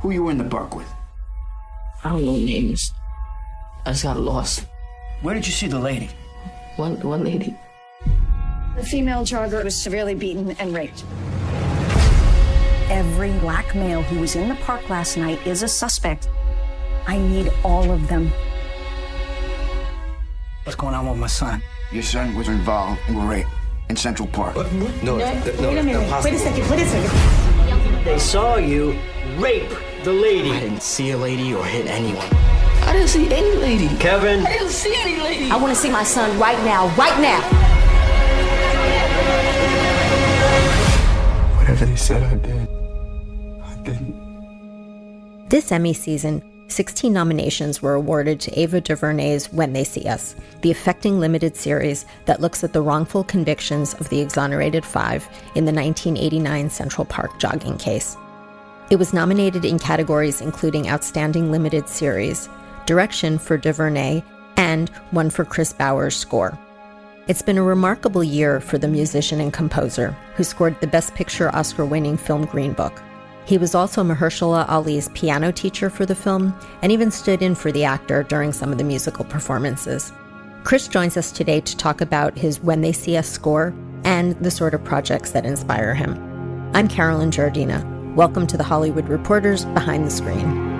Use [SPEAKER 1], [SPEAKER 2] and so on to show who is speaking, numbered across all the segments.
[SPEAKER 1] Who you were in the park with?
[SPEAKER 2] I don't know names. I just got lost.
[SPEAKER 1] Where did you see the lady?
[SPEAKER 2] One lady.
[SPEAKER 3] The female jogger was severely beaten and raped. Every black male who was in the park last night is a suspect. I need all of them.
[SPEAKER 1] What's going on with my son?
[SPEAKER 4] Your son was involved in rape in Central Park.
[SPEAKER 5] What? No,
[SPEAKER 3] Wait a minute. Wait a second.
[SPEAKER 6] They saw you rape the lady.
[SPEAKER 2] I didn't see a lady or hit anyone. I didn't see any lady.
[SPEAKER 6] Kevin.
[SPEAKER 2] I didn't see any lady.
[SPEAKER 3] I want to see my son right now. Right now.
[SPEAKER 4] Whatever they said I did, I didn't.
[SPEAKER 7] This Emmy season, 16 nominations were awarded to Ava DuVernay's When They See Us, the affecting limited series that looks at the wrongful convictions of the exonerated five in the 1989 Central Park jogging case. It was nominated in categories including Outstanding Limited Series, Direction for DuVernay, and one for Kris Bowers' score. It's been a remarkable year for the musician and composer, who scored the Best Picture Oscar-winning film Green Book. He was also Mahershala Ali's piano teacher for the film, and even stood in for the actor during some of the musical performances. Kris joins us today to talk about his When They See Us score and the sort of projects that inspire him. I'm Carolyn Giardina. Welcome to the Hollywood Reporters Behind the Screen.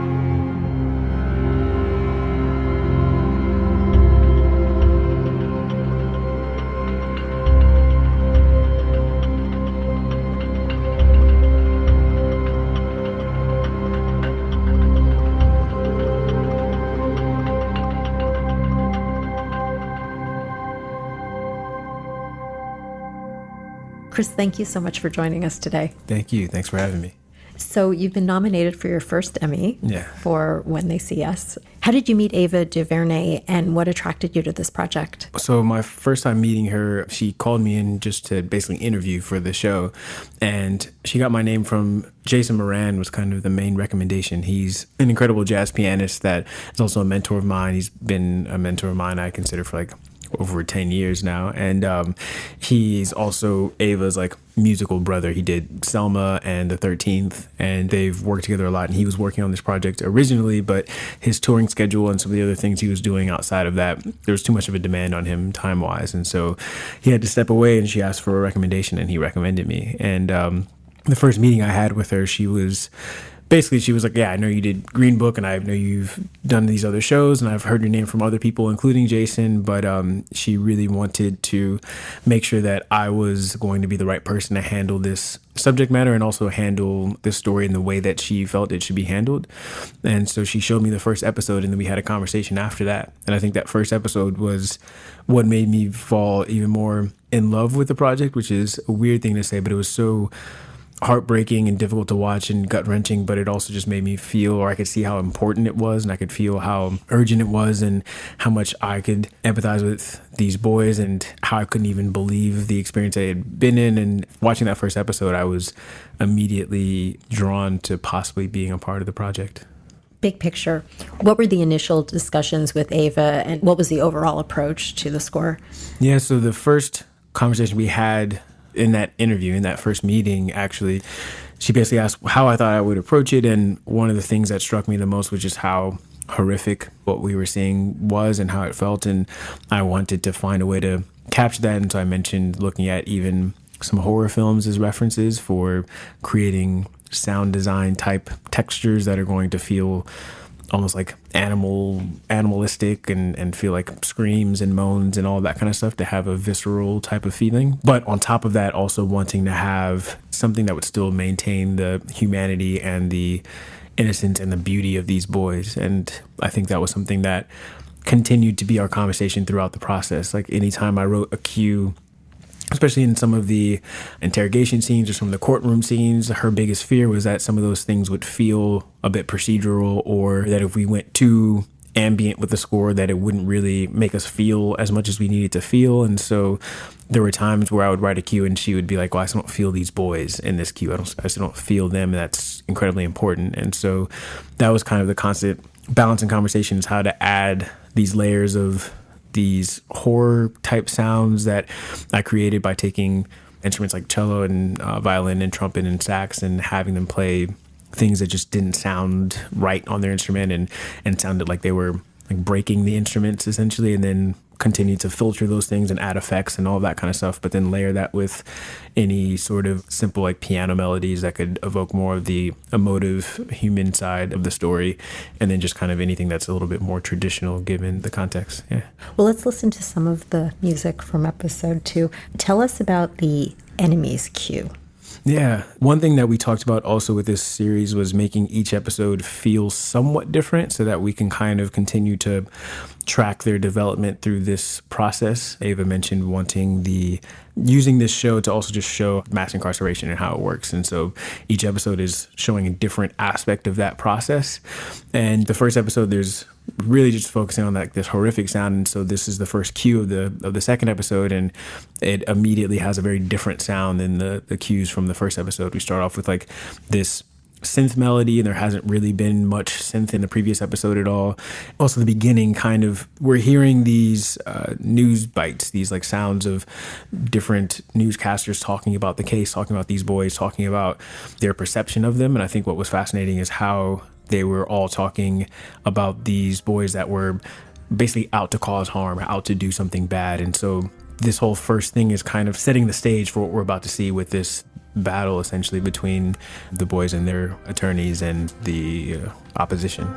[SPEAKER 7] Kris, thank you so much for joining us today.
[SPEAKER 8] Thank you. Thanks for having me.
[SPEAKER 7] So you've been nominated for your first Emmy for When They See Us. How did you meet Ava DuVernay, and what attracted you to this project?
[SPEAKER 8] So my first time meeting her, she called me in just to basically interview for the show. And she got my name from Jason Moran was kind of the main recommendation. He's an incredible jazz pianist that is also a mentor of mine. He's been a mentor of mine, I consider, for over 10 years now. And he's also Ava's musical brother. He did Selma and the 13th, and they've worked together a lot. And he was working on this project originally, but his touring schedule and some of the other things he was doing outside of that, there was too much of a demand on him time-wise. And so he had to step away, and she asked for a recommendation, and he recommended me. And the first meeting I had with her, she was like, yeah, I know you did Green Book, and I know you've done these other shows, and I've heard your name from other people, including Jason, but she really wanted to make sure that I was going to be the right person to handle this subject matter and also handle this story in the way that she felt it should be handled. And so she showed me the first episode, and then we had a conversation after that. And I think that first episode was what made me fall even more in love with the project, which is a weird thing to say, but it was so heartbreaking and difficult to watch and gut-wrenching, but it also just made me feel, or I could see how important it was, and I could feel how urgent it was and how much I could empathize with these boys and how I couldn't even believe the experience I had been in. And watching that first episode, I was immediately drawn to possibly being a part of the project.
[SPEAKER 7] Big picture, what were the initial discussions with Ava, and what was the overall approach to the score?
[SPEAKER 8] Yeah, so the first conversation we had in that interview, in that first meeting, actually, she basically asked how I thought I would approach it. And one of the things that struck me the most was just how horrific what we were seeing was and how it felt. And I wanted to find a way to capture that. And so I mentioned looking at even some horror films as references for creating sound design type textures that are going to feel almost like animalistic and feel like screams and moans and all that kind of stuff, to have a visceral type of feeling. But on top of that, also wanting to have something that would still maintain the humanity and the innocence and the beauty of these boys. And I think that was something that continued to be our conversation throughout the process. Like anytime I wrote a cue, especially in some of the interrogation scenes or some of the courtroom scenes, her biggest fear was that some of those things would feel a bit procedural, or that if we went too ambient with the score, that it wouldn't really make us feel as much as we needed to feel. And so there were times where I would write a cue and she would be like, well, I still don't feel these boys in this cue. I still don't feel them. And that's incredibly important. And so that was kind of the constant balancing conversations, how to add these layers of these horror type sounds that I created by taking instruments like cello and violin and trumpet and sax and having them play things that just didn't sound right on their instrument and sounded like they were like breaking the instruments essentially, and then continue to filter those things and add effects and all that kind of stuff, but then layer that with any sort of simple like piano melodies that could evoke more of the emotive human side of the story, and then just kind of anything that's a little bit more traditional given the context. Yeah.
[SPEAKER 7] Well, let's listen to some of the music from episode 2. Tell us about the enemy's cue.
[SPEAKER 8] Yeah. One thing that we talked about also with this series was making each episode feel somewhat different so that we can kind of continue to track their development through this process. Ava mentioned using this show to also just show mass incarceration and how it works. And so each episode is showing a different aspect of that process. And the first episode, there's really just focusing on like this horrific sound. And so this is the first cue of the second episode, and it immediately has a very different sound than the cues from the first episode. We start off with like this synth melody, and there hasn't really been much synth in the previous episode at all. Also, the beginning kind of, we're hearing these news bites, these like sounds of different newscasters talking about the case, talking about these boys, talking about their perception of them. And I think what was fascinating is how they were all talking about these boys that were basically out to cause harm, out to do something bad. And so this whole first thing is kind of setting the stage for what we're about to see with this battle essentially between the boys and their attorneys and the opposition.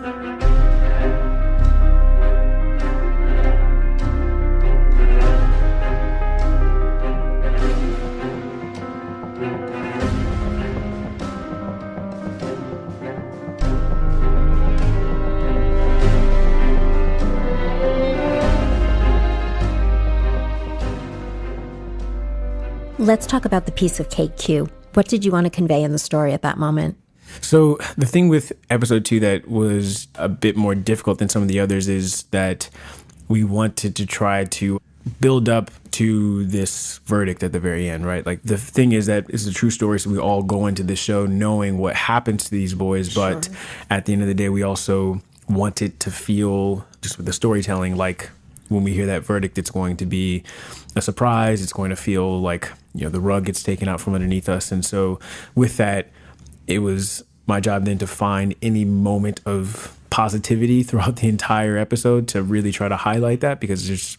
[SPEAKER 7] Let's talk about the piece of cake cue. What did you want to convey in the story at that moment?
[SPEAKER 8] So the thing with episode 2 that was a bit more difficult than some of the others is that we wanted to try to build up to this verdict at the very end, right? Like the thing is that it's a true story, so we all go into this show knowing what happens to these boys, but sure, at the end of the day, we also want it to feel, just with the storytelling, like when we hear that verdict, it's going to be a surprise. It's going to feel like, the rug gets taken out from underneath us. And so with that, it was my job then to find any moment of positivity throughout the entire episode to really try to highlight that, because there's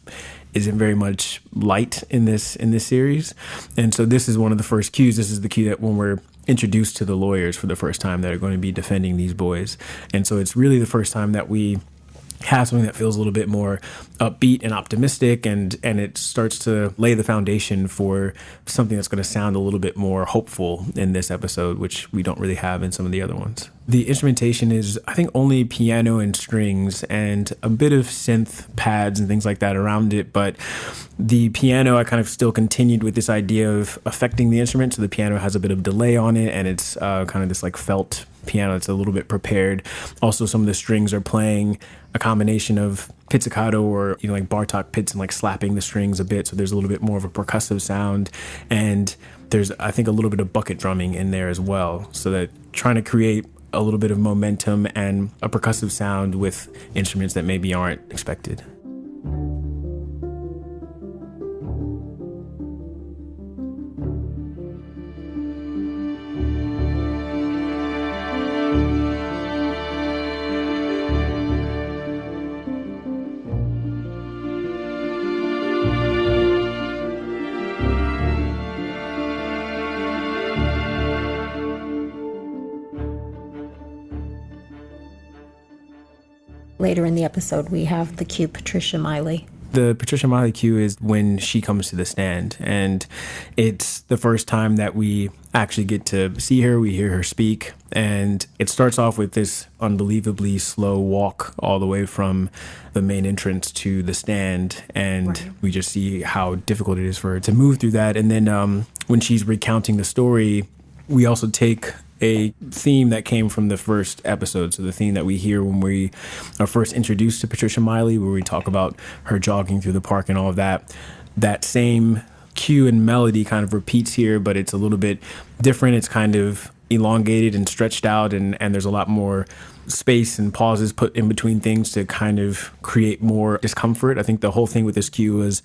[SPEAKER 8] isn't very much light in this series. And so this is one of the first cues. This is the cue that when we're introduced to the lawyers for the first time that are going to be defending these boys. And so it's really the first time that we have something that feels a little bit more upbeat and optimistic, and it starts to lay the foundation for something that's going to sound a little bit more hopeful in this episode, which we don't really have in some of the other ones. The instrumentation is, I think, only piano and strings and a bit of synth pads and things like that around it, but the piano, I kind of still continued with this idea of affecting the instrument, so the piano has a bit of delay on it, and it's kind of this like felt piano that's a little bit prepared. Also, some of the strings are playing a combination of pizzicato or like Bartok pits and like slapping the strings a bit, so there's a little bit more of a percussive sound, and there's, I think, a little bit of bucket drumming in there as well, so that trying to create a little bit of momentum and a percussive sound with instruments that maybe aren't expected.
[SPEAKER 7] Later in the episode, we have the cue Patricia Miley.
[SPEAKER 8] The Patricia Miley cue is when she comes to the stand, and it's the first time that we actually get to see her. We hear her speak, and it starts off with this unbelievably slow walk all the way from the main entrance to the stand, and right, we just see how difficult it is for her to move through that. And then when she's recounting the story, we also take a theme that came from the first episode. So the theme that we hear when we are first introduced to Patricia Miley, where we talk about her jogging through the park and all of that, that same cue and melody kind of repeats here, but it's a little bit different. It's kind of elongated and stretched out, and there's a lot more space and pauses put in between things to kind of create more discomfort. I think the whole thing with this cue is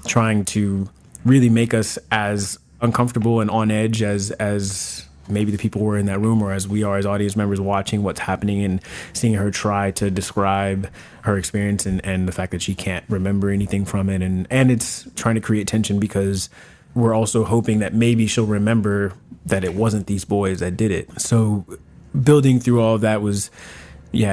[SPEAKER 8] trying to really make us as uncomfortable and on edge as maybe the people were in that room, or as we are as audience members watching what's happening and seeing her try to describe her experience and the fact that she can't remember anything from it. And it's trying to create tension because we're also hoping that maybe she'll remember that it wasn't these boys that did it. So building through all of that was,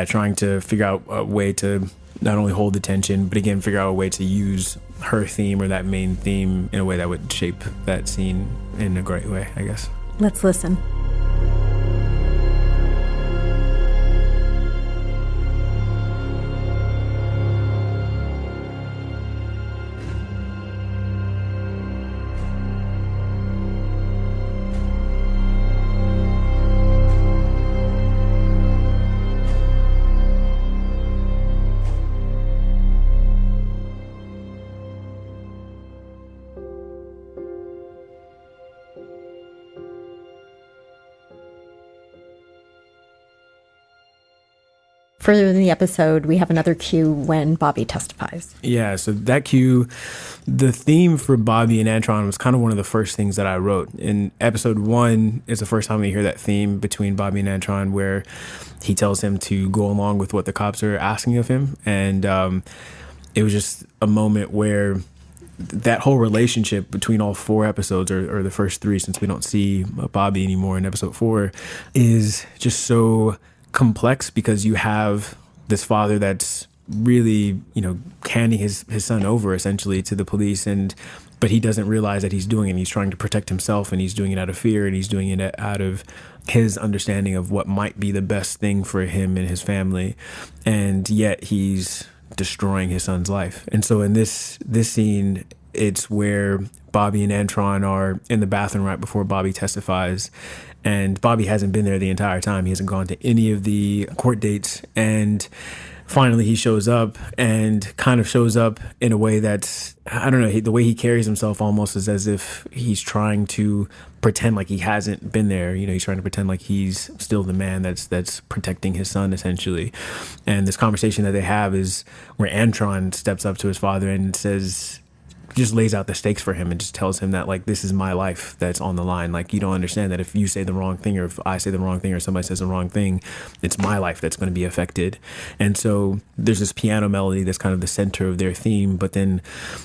[SPEAKER 8] trying to figure out a way to not only hold the tension, but again, figure out a way to use her theme or that main theme in a way that would shape that scene in a great way, I guess.
[SPEAKER 7] Let's listen. Further in the episode, we have another cue when Bobby testifies.
[SPEAKER 8] Yeah, so that cue, the theme for Bobby and Antron was kind of one of the first things that I wrote. In episode 1 is the first time we hear that theme between Bobby and Antron, where he tells him to go along with what the cops are asking of him. And it was just a moment where that whole relationship between all 4 episodes, or the first 3, since we don't see Bobby anymore in episode 4, is just so complex, because you have this father that's really, handing his son over essentially to the police, but he doesn't realize that he's doing it. He's trying to protect himself, and he's doing it out of fear, and he's doing it out of his understanding of what might be the best thing for him and his family, and yet he's destroying his son's life. And so in this scene, it's where Bobby and Antron are in the bathroom right before Bobby testifies. And Bobby hasn't been there the entire time. He hasn't gone to any of the court dates. And finally he shows up, and kind of shows up in a way that's, I don't know, the way he carries himself almost is as if he's trying to pretend like he hasn't been there. He's trying to pretend like he's still the man that's protecting his son, essentially. And this conversation that they have is where Antron steps up to his father and says, just lays out the stakes for him and just tells him that, like, this is my life that's on the line. Like, you don't understand that if you say the wrong thing, or if I say the wrong thing, or somebody says the wrong thing, it's my life that's going to be affected. And so there's this piano melody that's kind of the center of their theme, but then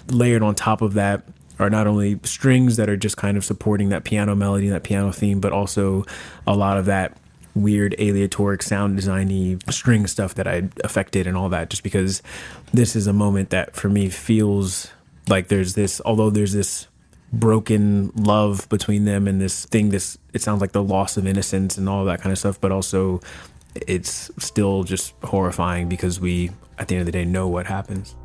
[SPEAKER 8] layered on top of that are not only strings that are just kind of supporting that piano melody, that piano theme, but also a lot of that weird aleatoric sound designy string stuff that I affected and all that, just because this is a moment that for me feels like there's this broken love between them, and this thing, it sounds like the loss of innocence and all that kind of stuff, but also it's still just horrifying because we, at the end of the day, know what happens.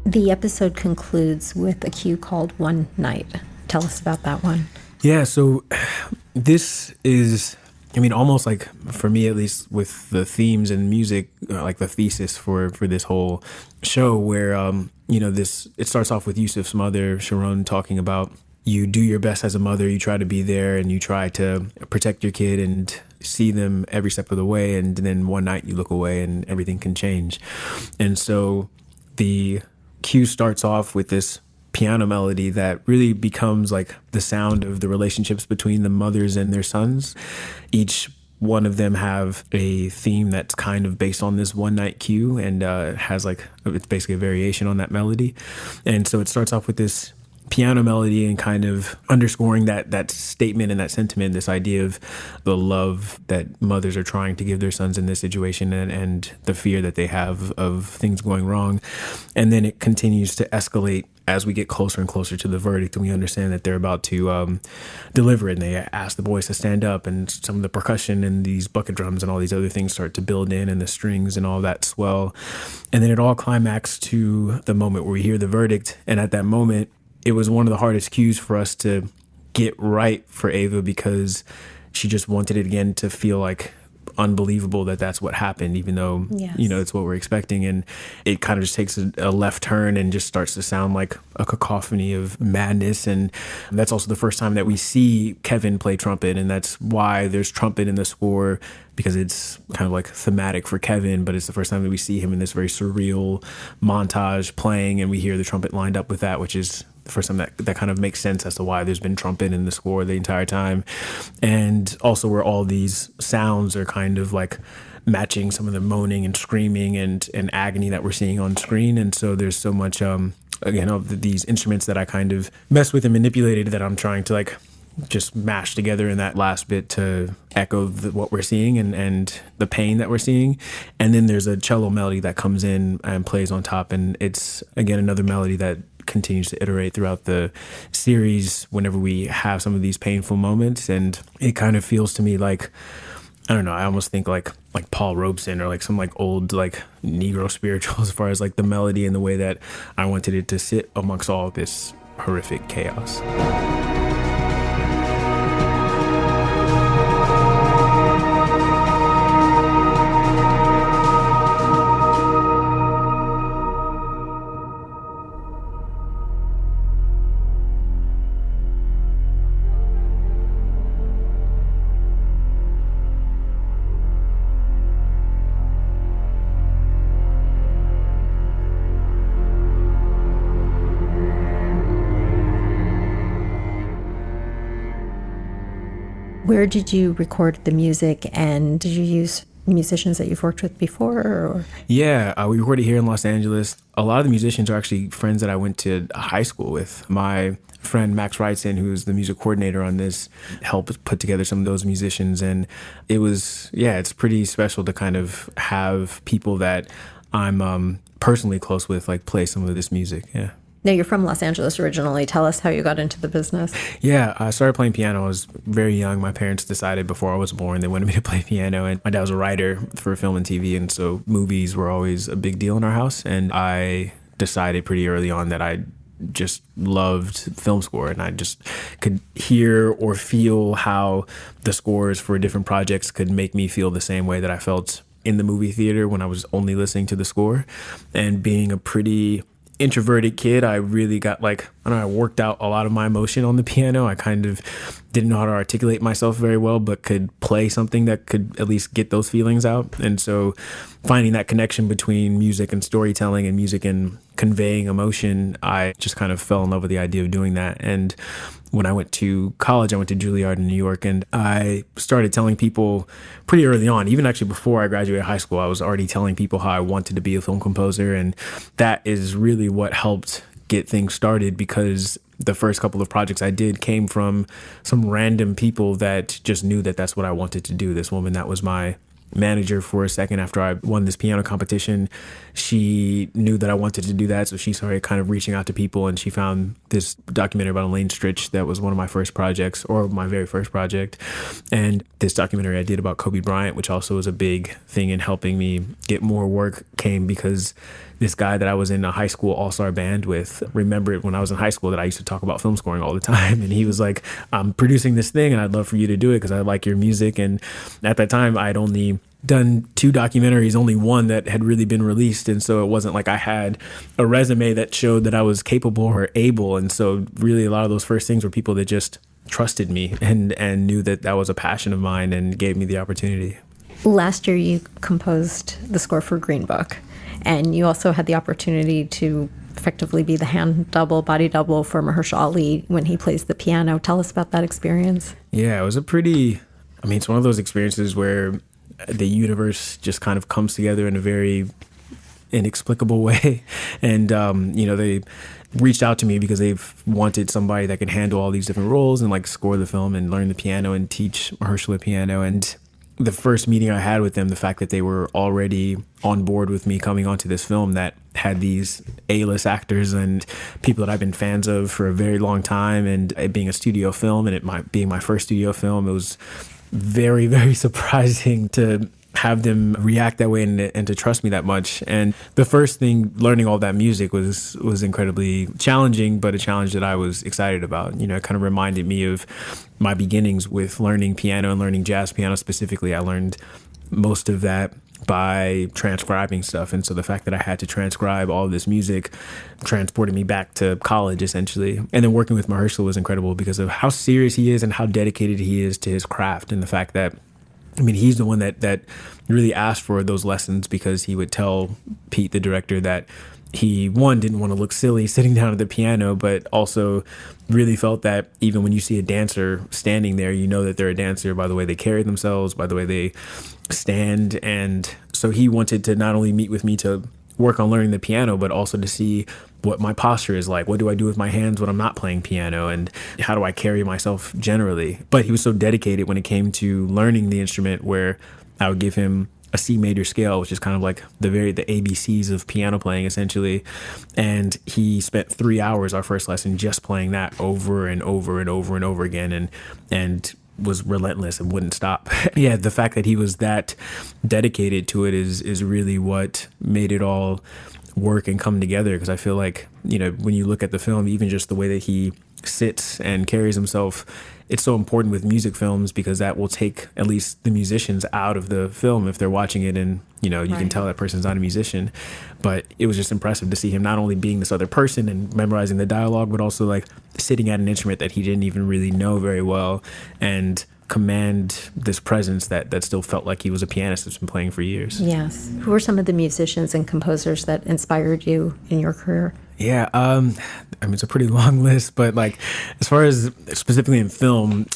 [SPEAKER 7] The episode concludes with a cue called One Night. Tell us about that one.
[SPEAKER 8] Yeah, so this is, almost like, for me at least, with the themes and music, like the thesis for this whole show, where, it starts off with Yusuf's mother, Sharon, talking about, you do your best as a mother, you try to be there, and you try to protect your kid and see them every step of the way, and then one night you look away and everything can change. And so the cue starts off with this piano melody that really becomes like the sound of the relationships between the mothers and their sons. Each one of them have a theme that's kind of based on this one night cue, and it's basically a variation on that melody. And so it starts off with this piano melody and kind of underscoring that statement and that sentiment, this idea of the love that mothers are trying to give their sons in this situation, and the fear that they have of things going wrong. And then it continues to escalate as we get closer and closer to the verdict, and we understand that they're about to deliver it, and they ask the boys to stand up, and some of the percussion and these bucket drums and all these other things start to build in, and the strings and all that swell. And then it all climaxes to the moment where we hear the verdict. And at that moment, it was one of the hardest cues for us to get right for Ava, because she just wanted it again to feel like unbelievable that that's what happened, even though,
[SPEAKER 7] Yes.
[SPEAKER 8] it's what we're expecting. And it kind of just takes a left turn and just starts to sound like a cacophony of madness. And that's also the first time that we see Kevin play trumpet. And that's why there's trumpet in the score, because it's kind of like thematic for Kevin, but it's the first time that we see him in this very surreal montage playing, and we hear the trumpet lined up with that, which is the first time that kind of makes sense as to why there's been trumpet in the score the entire time. And also where all these sounds are kind of like matching some of the moaning and screaming and agony that we're seeing on screen. And so there's so much, again, of these instruments that I kind of messed with and manipulated that I'm trying to like just mash together in that last bit to echo what we're seeing and the pain that we're seeing. And then there's a cello melody that comes in and plays on top. And it's, again, another melody that continues to iterate throughout the series whenever we have some of these painful moments. And it kind of feels to me like, I don't know, I almost think like Paul Robeson or like some like old like Negro spiritual, as far as like the melody and the way that I wanted it to sit amongst all this horrific chaos.
[SPEAKER 7] Where did you record the music, and did you use musicians that you've worked with before? Or?
[SPEAKER 8] Yeah, we recorded here in Los Angeles. A lot of the musicians are actually friends that I went to high school with. My friend Max Wrightson, who's the music coordinator on this, helped put together some of those musicians. And it was, it's pretty special to kind of have people that I'm personally close with, like, play some of this music. Yeah.
[SPEAKER 7] Now, you're from Los Angeles originally. Tell us how you got into the business.
[SPEAKER 8] Yeah, I started playing piano. I was very young. My parents decided before I was born they wanted me to play piano. And my dad was a writer for film and TV, and so movies were always a big deal in our house. And I decided pretty early on that I just loved film score, and I just could hear or feel how the scores for different projects could make me feel the same way that I felt in the movie theater when I was only listening to the score. And being a pretty introverted kid, I really got I worked out a lot of my emotion on the piano. I kind of didn't know how to articulate myself very well, but could play something that could at least get those feelings out. And so finding that connection between music and storytelling and music and conveying emotion, I just kind of fell in love with the idea of doing that. And when I went to college, I went to Juilliard in New York, and I started telling people pretty early on, even actually before I graduated high school, I was already telling people how I wanted to be a film composer. And that is really what helped get things started, because the first couple of projects I did came from some random people that just knew that that's what I wanted to do. This woman that was my manager for a second after I won this piano competition, she knew that I wanted to do that, so she started kind of reaching out to people, and she found this documentary about Elaine Stritch that was one of my first projects, or my very first project, and this documentary I did about Kobe Bryant, which also was a big thing in helping me get more work, came because this guy that I was in a high school all-star band with remembered when I was in high school that I used to talk about film scoring all the time. And he was like, I'm producing this thing and I'd love for you to do it because I like your music. And at that time, I'd only done 2 documentaries, only one that had really been released. And so it wasn't like I had a resume that showed that I was capable or able. And so really a lot of those first things were people that just trusted me and knew that that was a passion of mine and gave me the opportunity.
[SPEAKER 7] Last year, you composed the score for Green Book. And you also had the opportunity to effectively be the hand double, body double for Mahershala Ali when he plays the piano. Tell us about that experience.
[SPEAKER 8] Yeah, it was it's one of those experiences where the universe just kind of comes together in a very inexplicable way. And, they reached out to me because they've wanted somebody that could handle all these different roles and like score the film and learn the piano and teach Mahershala piano. And the first meeting I had with them, the fact that they were already on board with me coming onto this film that had these A-list actors and people that I've been fans of for a very long time, and it being a studio film and being my first studio film, it was very, very surprising to have them react that way and to trust me that much. And the first thing, learning all that music was incredibly challenging, but a challenge that I was excited about. You know, it kind of reminded me of my beginnings with learning piano and learning jazz piano specifically. I learned most of that by transcribing stuff. And so the fact that I had to transcribe all of this music transported me back to college, essentially. And then working with Mahershala was incredible because of how serious he is and how dedicated he is to his craft, and the fact that, I mean, he's the one that really asked for those lessons, because he would tell Pete, the director, that he, one, didn't want to look silly sitting down at the piano, but also really felt that even when you see a dancer standing there, you know that they're a dancer by the way they carry themselves, by the way they stand. And so he wanted to not only meet with me to work on learning the piano, but also to see what my posture is like. What do I do with my hands when I'm not playing piano? And how do I carry myself generally? But he was so dedicated when it came to learning the instrument, where I would give him a C major scale, which is kind of like the ABCs of piano playing, essentially. And he spent 3 hours, our first lesson, just playing that over and over and over and over again, and was relentless and wouldn't stop. Yeah, the fact that he was that dedicated to it is really what made it all work and come together. Because I feel like, you know, when you look at the film, even just the way that he sits and carries himself, it's so important with music films, because that will take at least the musicians out of the film if they're watching it, and you know, you can tell that person's not a musician. But it was just impressive to see him not only being this other person and memorizing the dialogue, but also like sitting at an instrument that he didn't even really know very well, and command this presence that still felt like he was a pianist that's been playing for years.
[SPEAKER 7] Yes. Who are some of the musicians and composers that inspired you in your career?
[SPEAKER 8] Yeah, I mean, it's a pretty long list, but like, as far as specifically in film,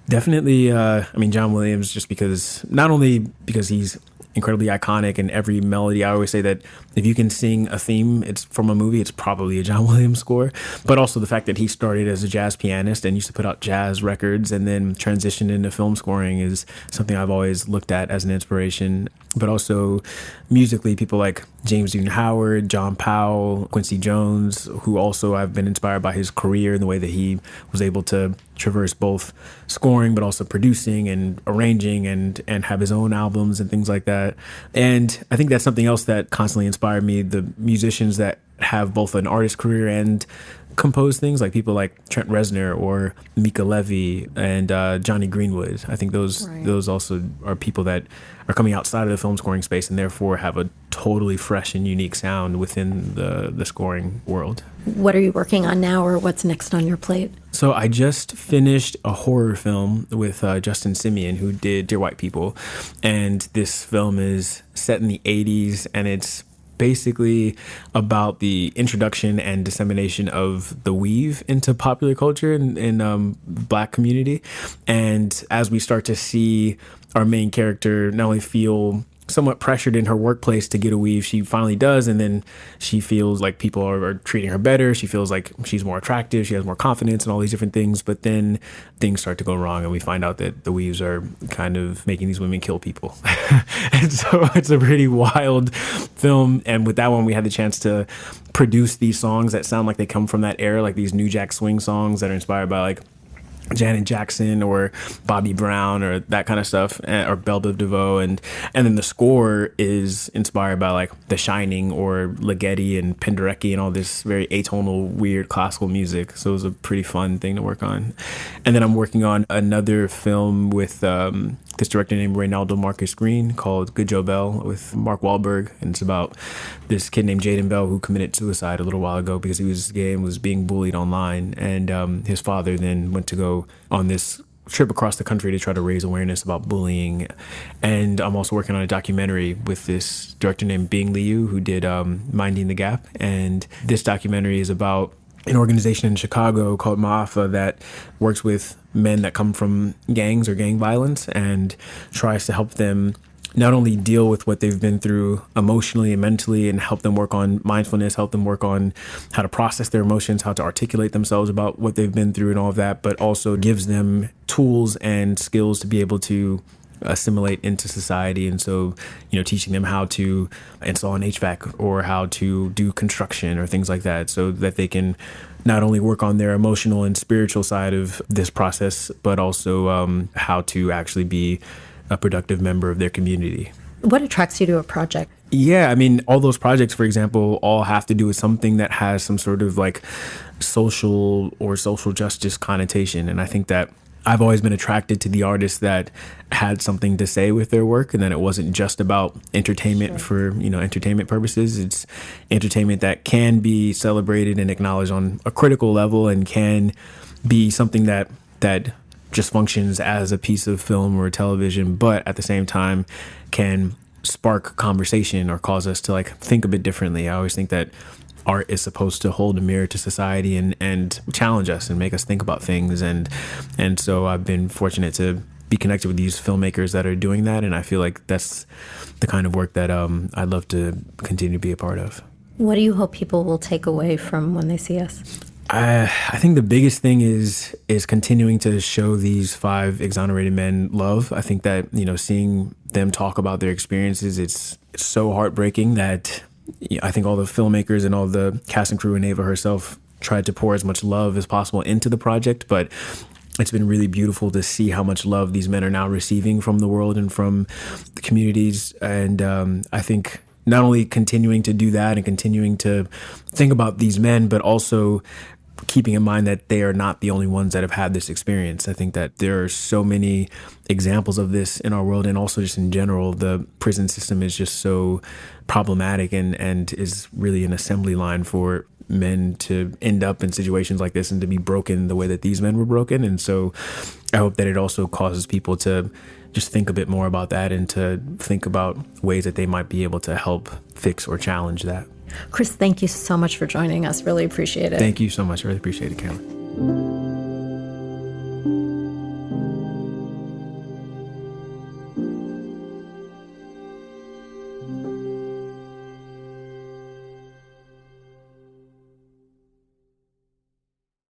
[SPEAKER 8] definitely, I mean, John Williams, just because, not only because he's incredibly iconic, and every melody, I always say that if you can sing a theme, it's from a movie, it's probably a John Williams score. But also the fact that he started as a jazz pianist and used to put out jazz records and then transitioned into film scoring is something I've always looked at as an inspiration. But also musically, people like James Newton Howard, John Powell, Quincy Jones, who also I've been inspired by his career and the way that he was able to traverse both scoring but also producing and arranging and have his own albums and things like that. And I think that's something else that constantly inspired me, the musicians that have both an artist career and compose things, like people like Trent Reznor or Mika Levy and Johnny Greenwood. I think those also are people that are coming outside of the film scoring space and therefore have a totally fresh and unique sound within the scoring world.
[SPEAKER 7] What are you working on now, or what's next on your plate?
[SPEAKER 8] So I just finished a horror film with Justin Simien, who did Dear White People. And this film is set in the 80s, and it's basically about the introduction and dissemination of the weave into popular culture in Black community. And as we start to see our main character not only feel somewhat pressured in her workplace to get a weave, she finally does, and then she feels like people are treating her better. She feels like she's more attractive, she has more confidence and all these different things. But then things start to go wrong, and we find out that the weaves are kind of making these women kill people. And so it's a pretty wild film. And with that one, we had the chance to produce these songs that sound like they come from that era, like these New Jack Swing songs that are inspired by like Janet Jackson or Bobby Brown or that kind of stuff, or Belle Biv DeVoe, and then the score is inspired by like The Shining or Ligeti and Penderecki and all this very atonal, weird classical music. So it was a pretty fun thing to work on. And then I'm working on another film with this director named Reynaldo Marcus Green called Good Joe Bell with Mark Wahlberg, and it's about this kid named Jaden Bell who committed suicide a little while ago because he was gay and was being bullied online, and his father then went to go on this trip across the country to try to raise awareness about bullying. And I'm also working on a documentary with this director named Bing Liu, who did Minding the Gap, and this documentary is about an organization in Chicago called Maafa that works with men that come from gangs or gang violence and tries to help them not only deal with what they've been through emotionally and mentally, and help them work on mindfulness, help them work on how to process their emotions, how to articulate themselves about what they've been through and all of that, but also gives them tools and skills to be able to assimilate into society. And so, you know, teaching them how to install an HVAC or how to do construction or things like that, so that they can not only work on their emotional and spiritual side of this process, but also how to actually be a productive member of their community.
[SPEAKER 7] What attracts you to a project?
[SPEAKER 8] Yeah, I mean, all those projects, for example, all have to do with something that has some sort of like social or social justice connotation. And I think that I've always been attracted to the artists that had something to say with their work, and that it wasn't just about entertainment for, entertainment purposes. It's entertainment that can be celebrated and acknowledged on a critical level, and can be something that just functions as a piece of film or television, but at the same time can spark conversation or cause us to like think a bit differently. I always think that art is supposed to hold a mirror to society and challenge us and make us think about things. And so I've been fortunate to be connected with these filmmakers that are doing that. And I feel like that's the kind of work that I'd love to continue to be a part of.
[SPEAKER 7] What do you hope people will take away from when they see us?
[SPEAKER 8] I think the biggest thing is continuing to show these 5 exonerated men love. I think that, seeing them talk about their experiences, it's so heartbreaking that I think all the filmmakers and all the cast and crew and Ava herself tried to pour as much love as possible into the project, but it's been really beautiful to see how much love these men are now receiving from the world and from the communities. And I think not only continuing to do that and continuing to think about these men, but also keeping in mind that they are not the only ones that have had this experience. I think that there are so many examples of this in our world, and also just in general, the prison system is just so problematic and is really an assembly line for men to end up in situations like this and to be broken the way that these men were broken. And so I hope that it also causes people to just think a bit more about that and to think about ways that they might be able to help fix or challenge that.
[SPEAKER 7] Kris, thank you so much for joining us. Really appreciate it.
[SPEAKER 8] Thank you so much. I really appreciate it, Carolyn.